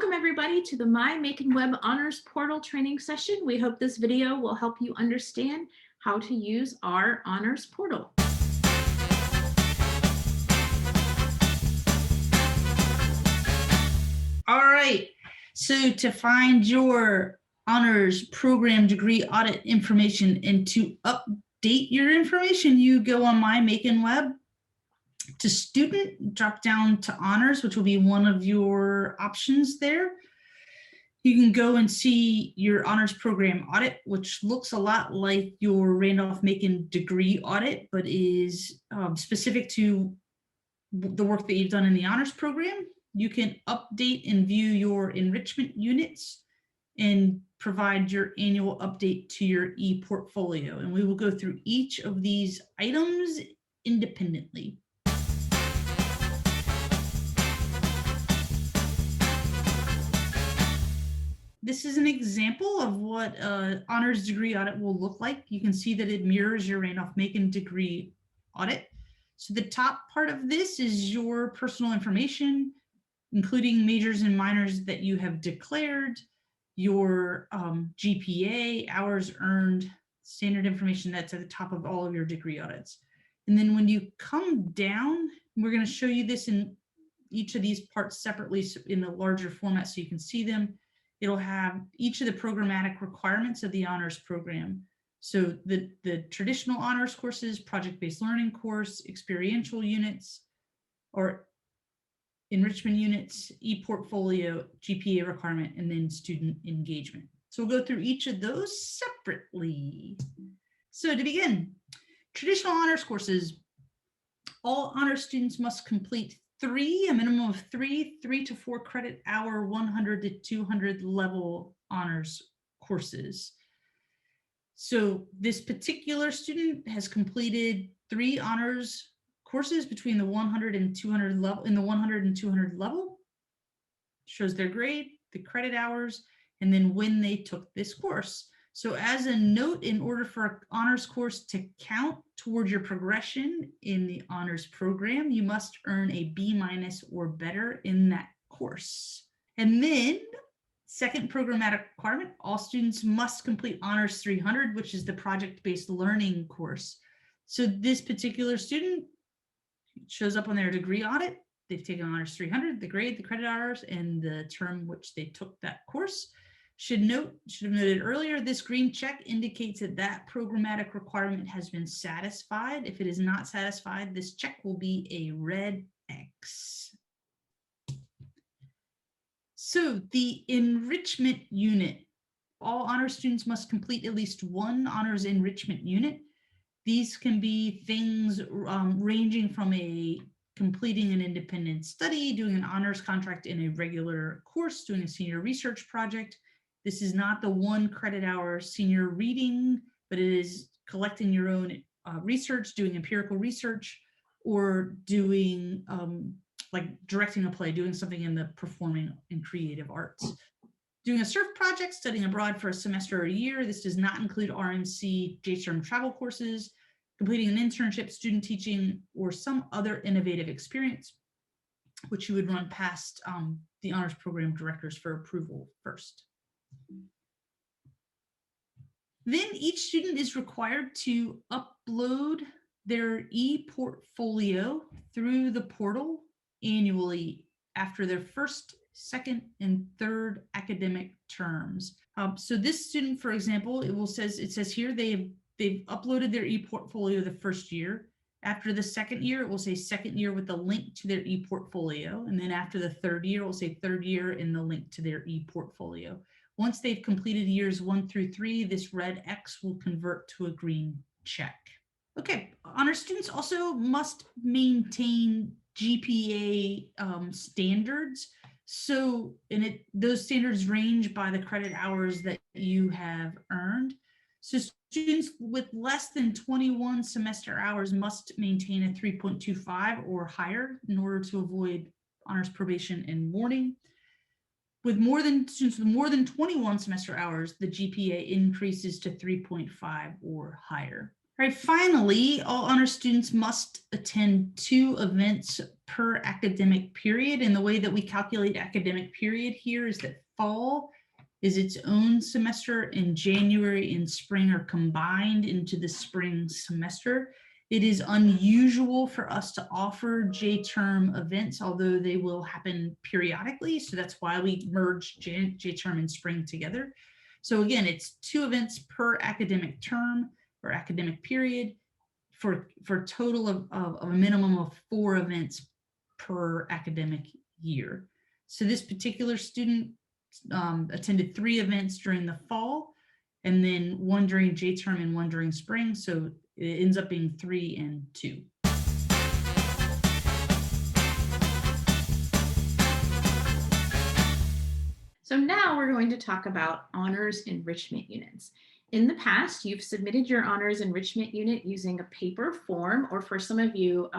Welcome everybody to the MyMaconWeb Honors Portal training session. We hope this video will help you understand how to use our Honors Portal. All right, so to find your honors program degree audit information and to update your information, you go on MyMaconWeb to student, drop down to honors, which will be one of your options there. You can go and see your honors program audit, which looks a lot like your Randolph-Macon degree audit, but is specific to the work that you've done in the honors program. You can update and view your enrichment units and provide your annual update to your ePortfolio. And we will go through each of these items independently. This is an example of what an honors degree audit will look like. You can see that it mirrors your Randolph-Macon degree audit. So the top part of this is your personal information, including majors and minors that you have declared, your GPA, hours earned, standard information that's at the top of all of your degree audits. And then when you come down, we're going to show you this in each of these parts separately in a larger format so you can see them. It'll have each of the programmatic requirements of the honors program. So the traditional honors courses, project-based learning course, experiential units, or enrichment units, ePortfolio, GPA requirement, and then student engagement. So we'll go through each of those separately. So to begin, traditional honors courses, all honors students must complete a minimum of three 3 to 4 credit hour, 100 to 200 level honors courses. So this particular student has completed 3 honors courses between the 100 and 200 level, in the 100 and 200 level, shows their grade, the credit hours, and then when they took this course. So as a note, in order for an honors course to count toward your progression in the honors program, you must earn a B- or better in that course. And then second programmatic requirement, all students must complete Honors 300, which is the project-based learning course. So this particular student shows up on their degree audit. They've taken Honors 300, the grade, the credit hours, and the term which they took that course. Should have noted earlier, this green check indicates that that programmatic requirement has been satisfied. If it is not satisfied, this check will be a red X. So the enrichment unit, all honors students must complete at least one honors enrichment unit. These can be things ranging from completing an independent study, doing an honors contract in a regular course, doing a senior research project. This is not the 1 credit hour senior reading, but it is collecting your own research, doing empirical research, or doing like directing a play, doing something in the performing and creative arts. Doing a surf project, studying abroad for a semester or a year. This does not include RMC, JSERM travel courses, completing an internship, student teaching, or some other innovative experience, which you would run past the honors program directors for approval first. Then each student is required to upload their ePortfolio through the portal annually after their first, second, and third academic terms. So this student, for example, it says here they've uploaded their ePortfolio the first year. After the second year, it will say second year with the link to their ePortfolio. And then after the third year, it will say third year and the link to their ePortfolio. Once they've completed years 1 through 3, this red X will convert to a green check. Okay, honors students also must maintain GPA standards. So those standards range by the credit hours that you have earned. So students with less than 21 semester hours must maintain a 3.25 or higher in order to avoid honors probation and warning. With students with more than 21 semester hours, the GPA increases to 3.5 or higher. All right, finally, all honor students must attend 2 events per academic period. And the way that we calculate academic period here is that fall is its own semester, and January and spring are combined into the spring semester. It is unusual for us to offer J-term events, although they will happen periodically. So that's why we merge J-term and spring together. So again, it's 2 events per academic term or academic period for a total of a minimum of 4 events per academic year. So this particular student attended 3 events during the fall, and then 1 during J-term and 1 during spring. So it ends up being 3 and 2. So now we're going to talk about honors enrichment units. In the past, you've submitted your honors enrichment unit using a paper form, or for some of you,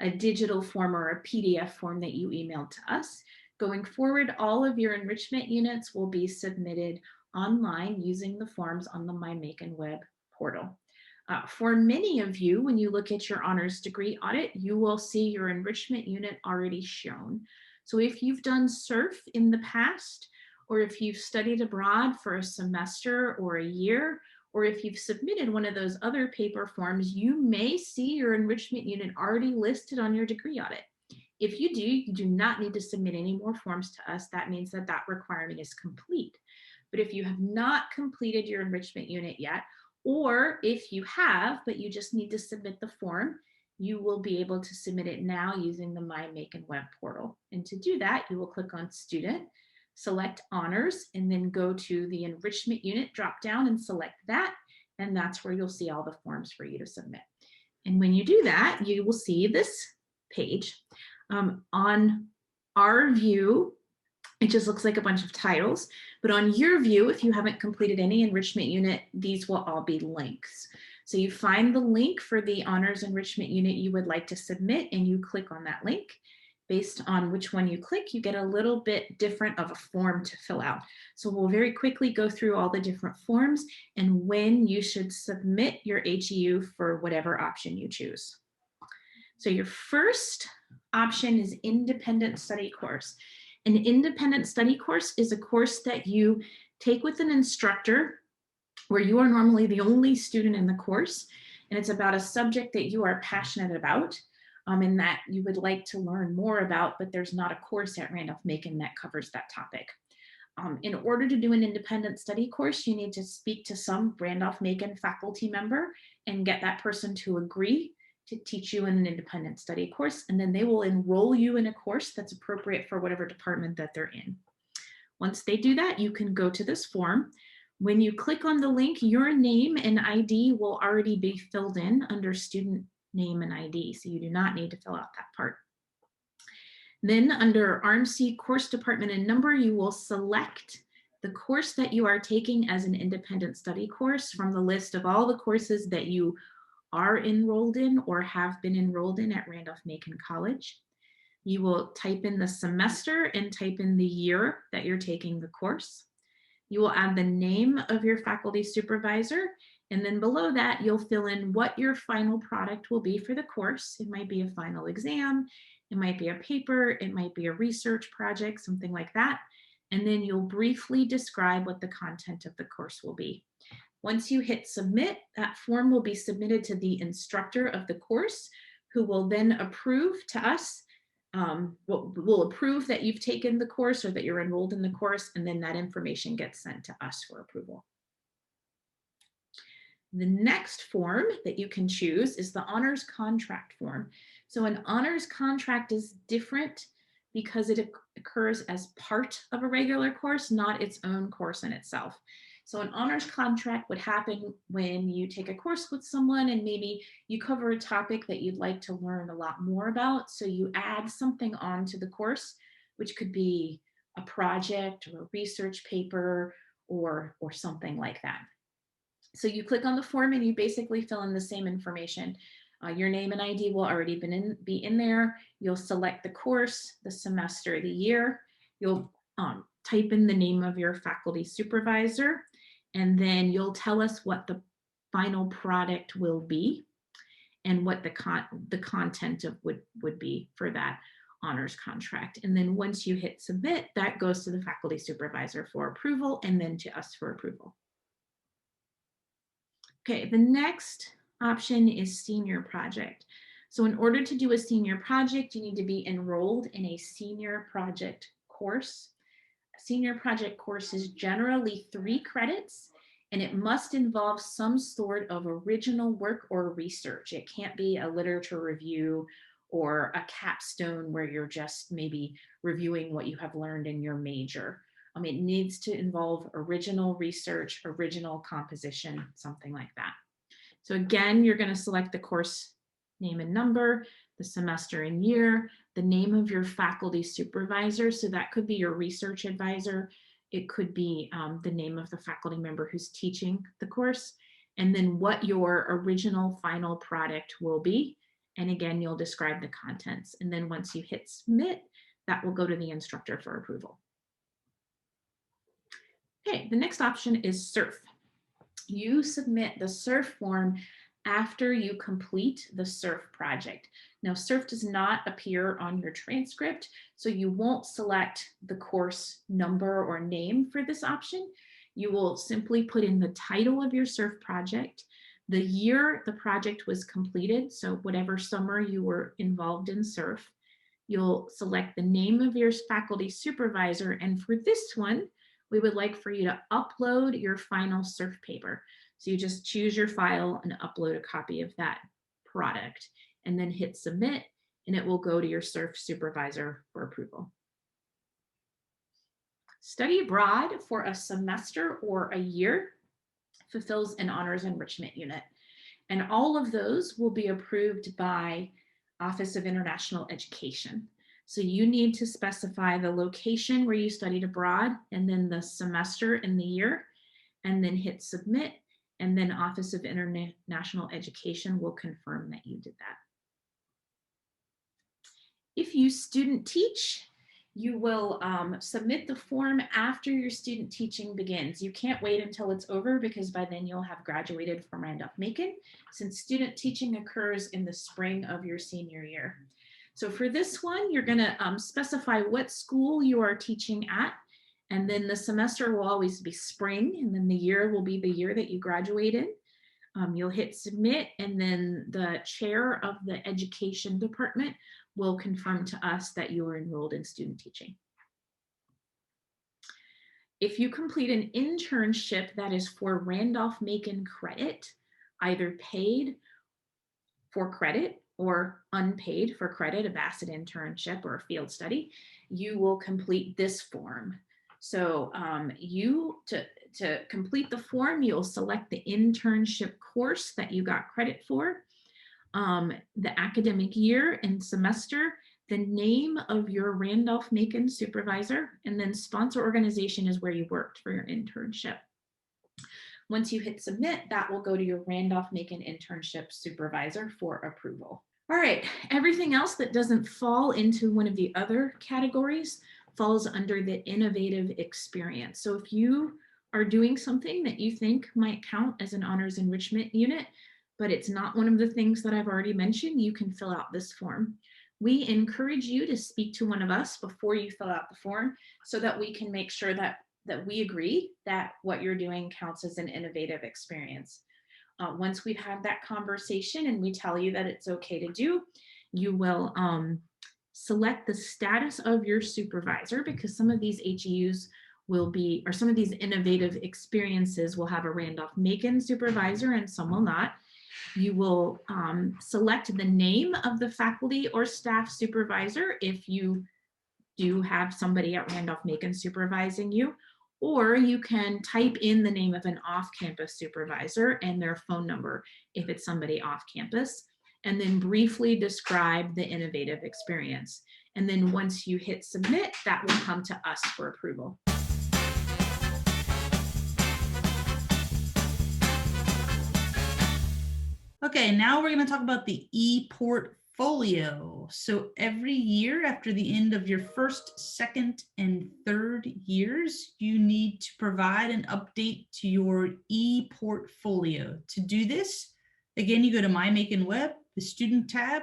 a digital form or a PDF form that you emailed to us. Going forward, all of your enrichment units will be submitted online using the forms on the MyMaconWeb portal. For many of you, when you look at your honors degree audit, you will see your enrichment unit already shown. So if you've done SURF in the past, or if you've studied abroad for a semester or a year, or if you've submitted one of those other paper forms, you may see your enrichment unit already listed on your degree audit. If you do, you do not need to submit any more forms to us. That means that that requirement is complete. But if you have not completed your enrichment unit yet, or if you have, but you just need to submit the form, you will be able to submit it now using the MyMaconWeb portal. And to do that, you will click on Student, select Honors, and then go to the Enrichment Unit drop down and select that. And that's where you'll see all the forms for you to submit. And when you do that, you will see this page. On our view, it just looks like a bunch of titles, but on your view, if you haven't completed any enrichment unit, these will all be links. So you find the link for the honors enrichment unit you would like to submit, and you click on that link. Based on which one you click, you get a little bit different of a form to fill out. So we'll very quickly go through all the different forms and when you should submit your HEU for whatever option you choose. So your first option is independent study course. An independent study course is a course that you take with an instructor where you are normally the only student in the course, and it's about a subject that you are passionate about and that you would like to learn more about, but there's not a course at Randolph-Macon that covers that topic. In order to do an independent study course, you need to speak to some Randolph-Macon faculty member and get that person to agree to teach you in an independent study course, and then they will enroll you in a course that's appropriate for whatever department that they're in. Once they do that, you can go to this form. When you click on the link, your name and ID will already be filled in under student name and ID, so you do not need to fill out that part. Then under RMC course department and number, you will select the course that you are taking as an independent study course from the list of all the courses that you are enrolled in or have been enrolled in at Randolph-Macon College. You will type in the semester and type in the year that you're taking the course. You will add the name of your faculty supervisor, and then below that, you'll fill in what your final product will be for the course. It might be a final exam, it might be a paper, it might be a research project, something like that. And then you'll briefly describe what the content of the course will be. Once you hit submit, that form will be submitted to the instructor of the course, who will then approve to us, will approve that you've taken the course or that you're enrolled in the course, and then that information gets sent to us for approval. The next form that you can choose is the honors contract form. So an honors contract is different because it occurs as part of a regular course, not its own course in itself. So an honors contract would happen when you take a course with someone and maybe you cover a topic that you'd like to learn a lot more about. So you add something onto the course, which could be a project or a research paper or something like that. So you click on the form and you basically fill in the same information. Your name and ID will already be in there. You'll select the course, the semester, the year. You'll type in the name of your faculty supervisor, and then you'll tell us what the final product will be and what the content of would be for that honors contract. And then once you hit submit, that goes to the faculty supervisor for approval and then to us for approval. Okay, the next option is senior project. So in order to do a senior project, you need to be enrolled in a senior project course. A senior project course is generally 3 credits, and it must involve some sort of original work or research. It can't be a literature review or a capstone where you're just maybe reviewing what you have learned in your major. It needs to involve original research, original composition, something like that. So again, you're going to select the course name and number, the semester and year, the name of your faculty supervisor. So that could be your research advisor. It could be the name of the faculty member who's teaching the course, and then what your original final product will be. And again, you'll describe the contents. And then once you hit submit, that will go to the instructor for approval. Okay, the next option is SURF. You submit the SURF form after you complete the SURF project. Now, SURF does not appear on your transcript, so you won't select the course number or name for this option. You will simply put in the title of your SURF project, the year the project was completed, so whatever summer you were involved in SURF. You'll select the name of your faculty supervisor, and for this one, we would like for you to upload your final SURF paper. So you just choose your file and upload a copy of that product and then hit submit, and it will go to your SURF supervisor for approval. Study abroad for a semester or a year fulfills an honors enrichment unit. And all of those will be approved by Office of International Education. So you need to specify the location where you studied abroad and then the semester and the year, and then hit submit, and then Office of International Education will confirm that you did that. If you student teach, you will submit the form after your student teaching begins. You can't wait until it's over because by then you'll have graduated from Randolph-Macon, since student teaching occurs in the spring of your senior year. So for this one, you're going to specify what school you are teaching at, and then the semester will always be spring, and then the year will be the year that you graduated. You'll hit submit, and then the chair of the education department will confirm to us that you are enrolled in student teaching. If you complete an internship that is for Randolph-Macon credit, either paid for credit or unpaid for credit, a Bassett internship or a field study, you will complete this form. So to complete the form, you'll select the internship course that you got credit for, the academic year and semester, the name of your Randolph-Macon supervisor, and then sponsor organization is where you worked for your internship. Once you hit submit, that will go to your Randolph-Macon internship supervisor for approval. All right, everything else that doesn't fall into one of the other categories falls under the innovative experience. So if you are doing something that you think might count as an honors enrichment unit, but it's not one of the things that I've already mentioned, you can fill out this form. We encourage you to speak to one of us before you fill out the form so that we can make sure that we agree that what you're doing counts as an innovative experience. Once we've had that conversation and we tell you that it's okay to do, you will select the status of your supervisor, because some of these HEUs will be, or some of these innovative experiences will have a Randolph-Macon supervisor and some will not. You will select the name of the faculty or staff supervisor if you do have somebody at Randolph-Macon supervising you, or you can type in the name of an off-campus supervisor and their phone number if it's somebody off-campus, and then briefly describe the innovative experience. And then once you hit submit, that will come to us for approval. Okay, now we're going to talk about the ePortfolio. ePortfolio. So every year after the end of your first, second, and third years, you need to provide an update to your ePortfolio. To do this, again, you go to MyMaconWeb, the student tab,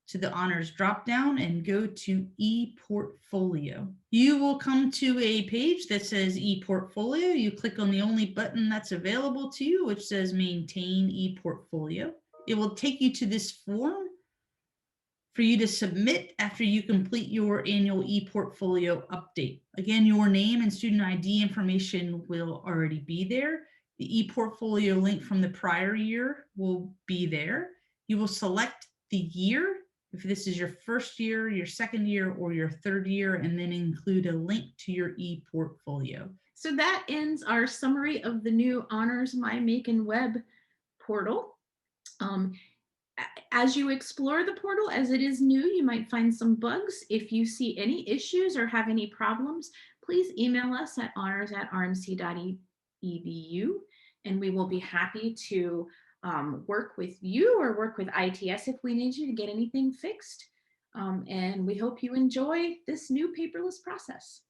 to the honors dropdown and go to ePortfolio. You will come to a page that says ePortfolio. You click on the only button that's available to you, which says maintain ePortfolio. It will take you to this form for you to submit after you complete your annual ePortfolio update. Again, your name and student ID information will already be there. The ePortfolio link from the prior year will be there. You will select the year, if this is your first year, your second year, or your third year, and then include a link to your ePortfolio. So that ends our summary of the new Honors MyMaconWeb portal. As you explore the portal, as it is new, you might find some bugs. If you see any issues or have any problems, please email us at honors@rmc.edu, and we will be happy to work with you or work with ITS if we need you to get anything fixed. And we hope you enjoy this new paperless process.